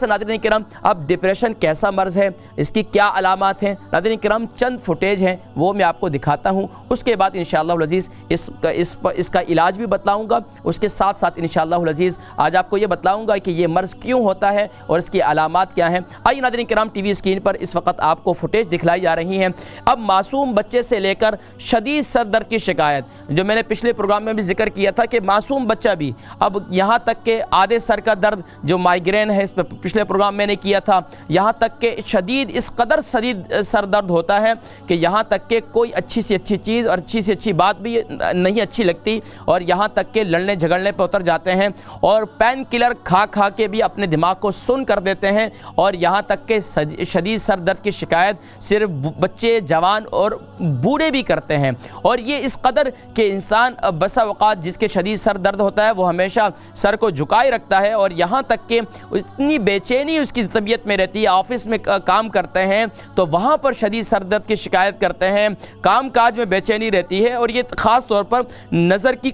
ناظرین کرام، اب ڈپریشن کیسا مرض ہے، اس کی کیا علامات ہیں، ناظرین کرام چند فوٹیج ہیں وہ میں آپ کو دکھاتا ہوں، اس کے بعد انشاءاللہ العزیز اس کا علاج بھی بتلاؤں گا، اس کے ساتھ ساتھ انشاءاللہ العزیز آج آپ کو یہ بتلاؤں گا کہ یہ مرض کیوں ہوتا ہے اور اس کی علامات کیا ہیں۔ آئیے ناظرین کرام، ٹی وی اسکرین پر اس وقت آپ کو فوٹیج دکھلائی جا رہی ہیں۔ اب معصوم بچے سے لے کر شدید سر درد کی شکایت، جو میں نے پچھلے پروگرام میں بھی ذکر کیا تھا کہ معصوم بچہ بھی، اب یہاں تک کہ آدھے سر کا درد جو مائیگرین ہے، اس پہ پچھلے پروگرام میں نے کیا تھا، یہاں تک کہ اس قدر شدید سر درد ہوتا ہے کہ یہاں تک کہ کوئی اچھی سی اچھی چیز اور اچھی سی اچھی بات بھی نہیں اچھی لگتی، اور یہاں تک کہ لڑنے جھگڑنے پہ اتر جاتے ہیں اور پین کلر کھا کھا کے بھی اپنے دماغ کو سن کر دیتے ہیں، اور یہاں تک کہ شدید سر درد کی شکایت صرف بچے، جوان اور بوڑھے بھی کرتے ہیں۔ اور یہ اس قدر کہ انسان بسا اوقات جس کے شدید سر درد ہوتا ہے وہ ہمیشہ سر کو جھکائے رکھتا ہے، اور یہاں تک کہ اتنی بے چینی اس کی طبیعت میں رہتی ہے، آفس میں کام کرتے ہیں تو وہاں پر شدید سر درد کی شکایت کرتے ہیں، کام کاج میں بے چینی رہتی ہے، اور یہ خاص طور پر نظر کی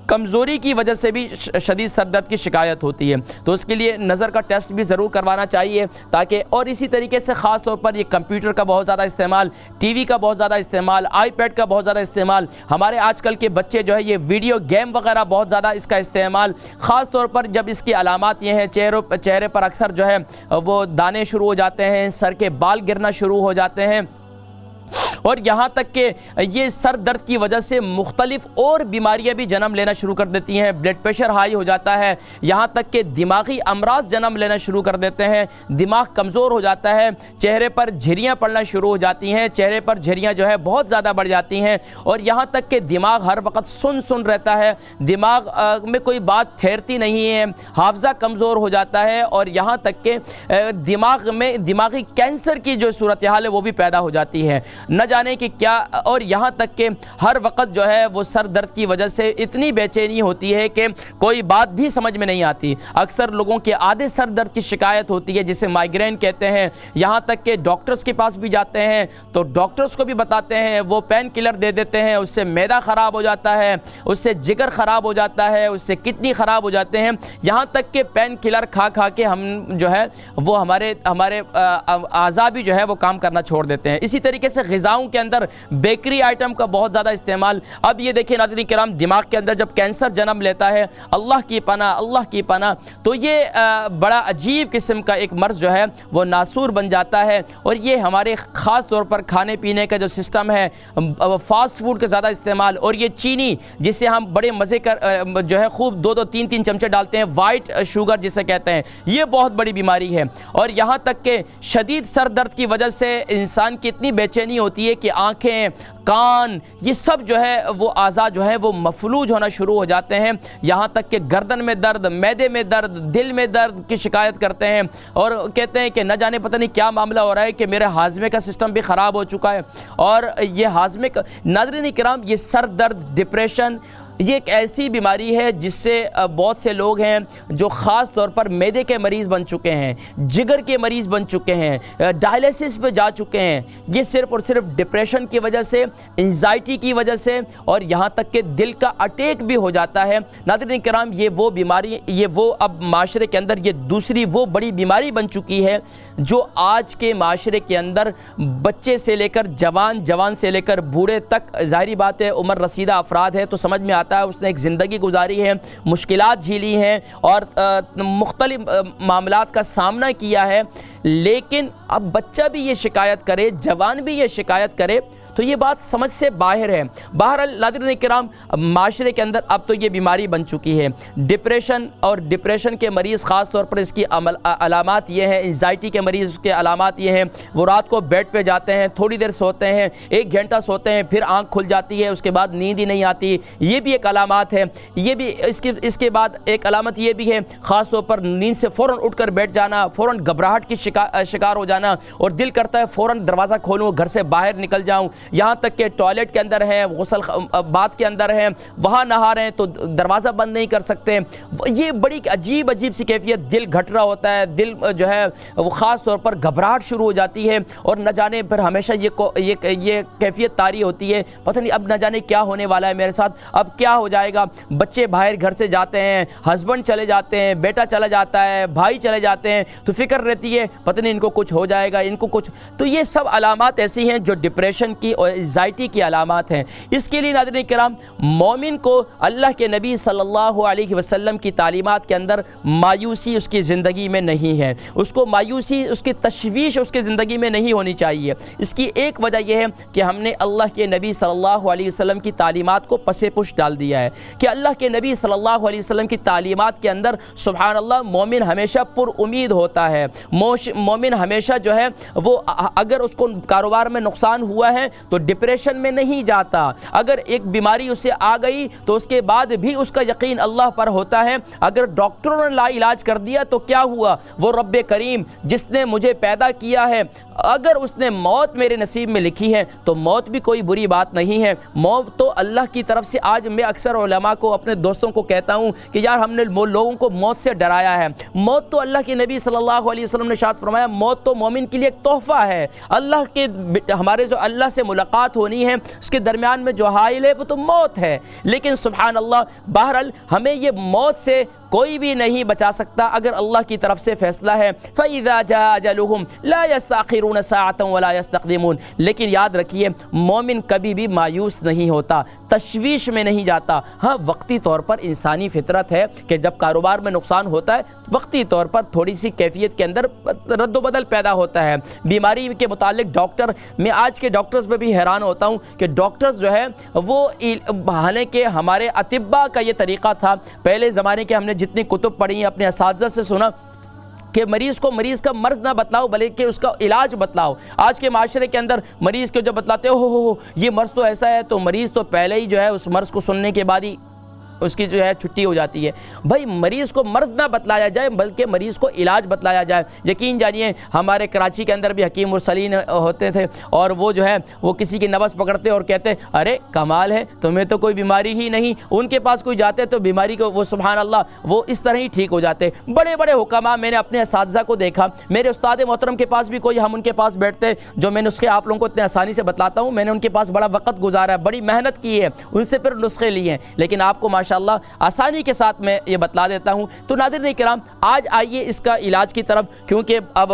کمزوری کی وجہ سے بھی شدید سر درد کی شکایت ہوتی ہے، تو اس کے لیے نظر کا ٹیسٹ بھی ضرور کروانا چاہیے تاکہ، اور اسی طریقے سے خاص طور پر یہ کمپیوٹر کا بہت زیادہ استعمال، ٹی وی کا بہت زیادہ استعمال، آئی پیڈ کا بہت زیادہ استعمال، ہمارے آج کل کے بچے جو ہے یہ ویڈیو گیم وغیرہ بہت زیادہ اس کا استعمال، خاص طور پر جب اس کی علامات یہ ہیں چہرے پر اکثر جو ہے وہ دانے شروع ہو جاتے ہیں، سر کے بال گرنا شروع ہو جاتے ہیں، اور یہاں تک کہ یہ سر درد کی وجہ سے مختلف اور بیماریاں بھی جنم لینا شروع کر دیتی ہیں، بلڈ پریشر ہائی ہو جاتا ہے، یہاں تک کہ دماغی امراض جنم لینا شروع کر دیتے ہیں، دماغ کمزور ہو جاتا ہے، چہرے پر جھریاں پڑنا شروع ہو جاتی ہیں، چہرے پر جھریاں جو ہے بہت زیادہ بڑھ جاتی ہیں، اور یہاں تک کہ دماغ ہر وقت سن رہتا ہے، دماغ میں کوئی بات ٹھہرتی نہیں ہے، حافظہ کمزور ہو جاتا ہے، اور یہاں تک کہ دماغ میں دماغی کینسر کی جو صورتحال ہے وہ بھی پیدا ہو جاتی ہے، نہ جانے کہ کیا، اور یہاں تک کہ ہر وقت جو ہے وہ سر درد کی وجہ سے اتنی بے چینی ہوتی ہے کہ کوئی بات بھی سمجھ میں نہیں آتی، اکثر لوگوں کے آدھے سر درد کی شکایت ہوتی ہے جسے مائیگرین کہتے ہیں، یہاں تک کہ ڈاکٹرز کے پاس بھی جاتے ہیں تو ڈاکٹرز کو بھی بتاتے ہیں، وہ پین کلر دے دیتے ہیں، اس سے معدہ خراب ہو جاتا ہے، اس سے جگر خراب ہو جاتا ہے، اس سے کڈنی خراب ہو جاتے ہیں، یہاں تک کہ پین کلر کھا کھا کے ہم جو ہے وہ ہمارے اعضاء بھی جو ہے وہ کام کرنا چھوڑ دیتے ہیں۔ اسی طریقے سے غذاؤں کے اندر بیکری آئٹم کا بہت زیادہ استعمال، اب یہ دیکھیں ناظرین کرام، دماغ کے اندر جب کینسر جنم لیتا ہے، اللہ کی پناہ، تو یہ بڑا عجیب قسم کا ایک مرض جو ہے وہ ناسور بن جاتا ہے، اور یہ ہمارے خاص طور پر کھانے پینے کا جو سسٹم ہے، فاسٹ فوڈ کا زیادہ استعمال، اور یہ چینی جسے ہم بڑے مزے کر جو ہے خوب 2-2 3-3 چمچے ڈالتے ہیں، وائٹ شوگر جسے کہتے ہیں، یہ بہت بڑی بیماری ہے، اور یہاں تک کہ شدید سر درد کی وجہ سے انسان کی اتنی بے چینی ہوتی ہے کہ آنکھیں، کان، یہ سب جو ہے وہ اعضاء جو ہے وہ مفلوج ہونا شروع ہو جاتے ہیں، یہاں تک کہ گردن میں درد، معدے میں درد، دل میں درد کی شکایت کرتے ہیں، اور کہتے ہیں کہ نہ جانے پتہ نہیں کیا معاملہ ہو رہا ہے کہ میرے ہاضمے کا سسٹم بھی خراب ہو چکا ہے، اور یہ ہاضمے کا، ناظرین کرام یہ سر درد، ڈپریشن، یہ ایک ایسی بیماری ہے جس سے بہت سے لوگ ہیں جو خاص طور پر معدے کے مریض بن چکے ہیں، جگر کے مریض بن چکے ہیں، ڈائلیسس پہ جا چکے ہیں، یہ صرف اور صرف ڈپریشن کی وجہ سے، انزائٹی کی وجہ سے، اور یہاں تک کہ دل کا اٹیک بھی ہو جاتا ہے۔ ناظرین کرام یہ وہ بیماری، یہ وہ اب معاشرے کے اندر یہ دوسری وہ بڑی بیماری بن چکی ہے جو آج کے معاشرے کے اندر بچے سے لے کر جوان سے لے کر بوڑھے تک، ظاہری بات ہے عمر رسیدہ افراد ہے تو سمجھ میں آتا ہے اس نے ایک زندگی گزاری ہے، مشکلات جھیلی ہیں اور مختلف معاملات کا سامنا کیا ہے، لیکن اب بچہ بھی یہ شکایت کرے، جوان بھی یہ شکایت کرے تو یہ بات سمجھ سے باہر ہے۔ بہرحال ناظرین کرام معاشرے کے اندر اب تو یہ بیماری بن چکی ہے، ڈپریشن، اور ڈپریشن کے مریض خاص طور پر اس کی علامات یہ ہیں، انزائٹی کے مریض کے علامات یہ ہیں، وہ رات کو بیڈ پہ جاتے ہیں، تھوڑی دیر سوتے ہیں، 1 گھنٹہ سوتے ہیں، پھر آنکھ کھل جاتی ہے، اس کے بعد نیند ہی نہیں آتی، یہ بھی ایک علامات ہے۔ یہ بھی اس کے بعد ایک علامت یہ بھی ہے خاص طور پر نیند سے فوراً اٹھ کر بیٹھ جانا، فوراً گھبراہٹ کی شکار ہو جانا، اور دل کرتا ہے فوراً دروازہ کھولوں، گھر سے باہر نکل جاؤں، یہاں تک کہ ٹوائلٹ کے اندر ہیں، غسل بات کے اندر ہیں، وہاں نہا رہے ہیں تو دروازہ بند نہیں کر سکتے۔ یہ بڑی عجیب سی کیفیت، دل گھٹ رہا ہوتا ہے، دل جو ہے وہ خاص طور پر گھبراہٹ شروع ہو جاتی ہے، اور نہ جانے پھر ہمیشہ یہ کیفیت طاری ہوتی ہے، پتہ نہیں اب نہ جانے کیا ہونے والا ہے میرے ساتھ، اب کیا ہو جائے گا۔ بچے باہر گھر سے جاتے ہیں، ہسبینڈ چلے جاتے ہیں، بیٹا چلا جاتا ہے، بھائی چلے جاتے ہیں، تو فکر رہتی ہے پتہ نہیں ان کو کچھ ہو جائے گا، ان کو کچھ۔ تو یہ سب علامات ایسی ہیں جو ڈپریشن کی اور انزائٹی کی علامات ہیں۔ اس کے لیے ناظرین کرام، مومن کو اللہ کے نبی صلی اللہ علیہ وسلم کی تعلیمات کے اندر مایوسی اس کی زندگی میں نہیں ہے، اس کو مایوسی، اس کی تشویش اس کی زندگی میں نہیں ہونی چاہیے۔ اس کی ایک وجہ یہ ہے کہ ہم نے اللہ کے نبی صلی اللہ علیہ وسلم کی تعلیمات کو پس پش ڈال دیا ہے، کہ اللہ کے نبی صلی اللہ علیہ وسلم کی تعلیمات کے اندر سبحان اللہ مومن ہمیشہ پر امید ہوتا ہے، مومن ہمیشہ جو ہے وہ اگر اس کو کاروبار میں نقصان ہوا ہے تو ڈپریشن میں نہیں جاتا، اگر ایک بیماری اسے آ گئی تو اس کے بعد بھی اس کا یقین اللہ پر ہوتا ہے، اگر ڈاکٹروں نے لا علاج کر دیا تو کیا ہوا، وہ رب کریم جس نے مجھے پیدا کیا ہے، اگر اس نے موت میرے نصیب میں لکھی ہے تو موت بھی کوئی بری بات نہیں ہے، موت تو اللہ کی طرف سے۔ آج میں اکثر علماء کو، اپنے دوستوں کو کہتا ہوں کہ یار ہم نے لوگوں کو موت سے ڈرایا ہے، موت تو اللہ کے نبی صلی اللہ علیہ وسلم نے ارشاد فرمایا موت تو مومن کے لیے ایک تحفہ ہے، اللہ کے ہمارے جو اللہ سے ملاقات ہونی ہے اس کے درمیان میں جو حائل ہے وہ تو موت ہے، لیکن سبحان اللہ بہرحال ہمیں یہ موت سے کوئی بھی نہیں بچا سکتا اگر اللہ کی طرف سے فیصلہ ہے۔ فَإِذَا جَاءَ أَجَلُهُمْ لَا يَسْتَأْخِرُونَ سَاعَةً وَلَا يَسْتَقْدِمُونَ۔ لیکن یاد رکھیے مومن کبھی بھی مایوس نہیں ہوتا، تشویش میں نہیں جاتا۔ ہاں وقتی طور پر انسانی فطرت ہے کہ جب کاروبار میں نقصان ہوتا ہے وقتی طور پر تھوڑی سی کیفیت کے اندر رد و بدل پیدا ہوتا ہے۔ بیماری کے متعلق ڈاکٹر، میں آج کے ڈاکٹرز پہ بھی حیران ہوتا ہوں کہ ڈاکٹرز جو ہے وہ بہانے کے ہمارے اطباء کا یہ طریقہ تھا، پہلے زمانے کے ہم نے جتنی کتب پڑھی ہیں اپنے اساتذہ سے سنا کہ مریض کو مرض کا مرض نہ بتلاؤ بلکہ اس کا علاج بتلاؤ۔ آج کے معاشرے کے اندر مریض کو جب بتلاتے ہو یہ مرض تو ایسا ہے تو مریض تو پہلے ہی جو ہے اس مرض کو سننے کے بعد ہی اس کی جو ہے چھٹی ہو جاتی ہے۔ بھائی مریض کو مرض نہ بتلایا جائے بلکہ مریض کو علاج بتلایا جائے۔ یقین جانیے ہمارے کراچی کے اندر بھی حکیم مرسلین ہوتے تھے اور وہ جو ہے وہ کسی کی نبض پکڑتے اور کہتے ارے کمال ہے تمہیں تو کوئی بیماری ہی نہیں، ان کے پاس کوئی جاتے تو بیماری کو وہ سبحان اللہ وہ اس طرح ہی ٹھیک ہو جاتے۔ بڑے بڑے حکماء میں نے اپنے اساتذہ کو دیکھا، میرے استاد محترم کے پاس بھی کوئی ہم ان کے پاس بیٹھتے جو میں نسخے آپ لوگوں کو اتنے آسانی سے بتلاتا ہوں، میں نے ان کے پاس بڑا وقت گزارا ہے، بڑی محنت کی ہے، ان سے پھر نسخے لیے ہیں، لیکن آپ کو ماشاءاللہ آسانی کے ساتھ میں یہ بتلا دیتا ہوں۔ تو ناظرین کرام آج آئیے اس کا علاج کی طرف، کیونکہ اب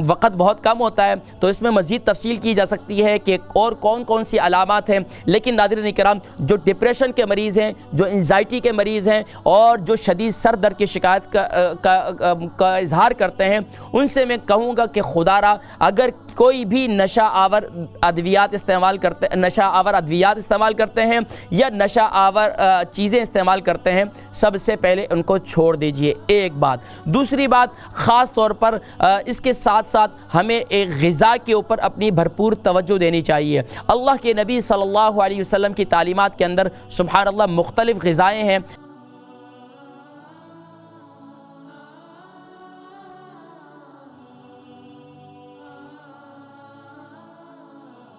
وقت بہت کم ہوتا ہے تو اس میں مزید تفصیل کی جا سکتی ہے کہ اور کون کون سی علامات ہیں، لیکن ناظرین کرام جو ڈپریشن کے مریض ہیں، جو انزائٹی کے مریض ہیں اور جو شدید سر درد کی شکایت کا اظہار کرتے ہیں ان سے میں کہوں گا کہ خدا را اگر کوئی بھی نشہ آور ادویات استعمال کرتے ہیں یا نشہ آور چیزیں استعمال کرتے ہیں سب سے پہلے ان کو چھوڑ دیجئے، ایک بات۔ دوسری بات خاص طور پر اس کے ساتھ ساتھ ہمیں ایک غذا کے اوپر اپنی بھرپور توجہ دینی چاہیے۔ اللہ کے نبی صلی اللہ علیہ وسلم کی تعلیمات کے اندر سبحان اللہ مختلف غذائیں ہیں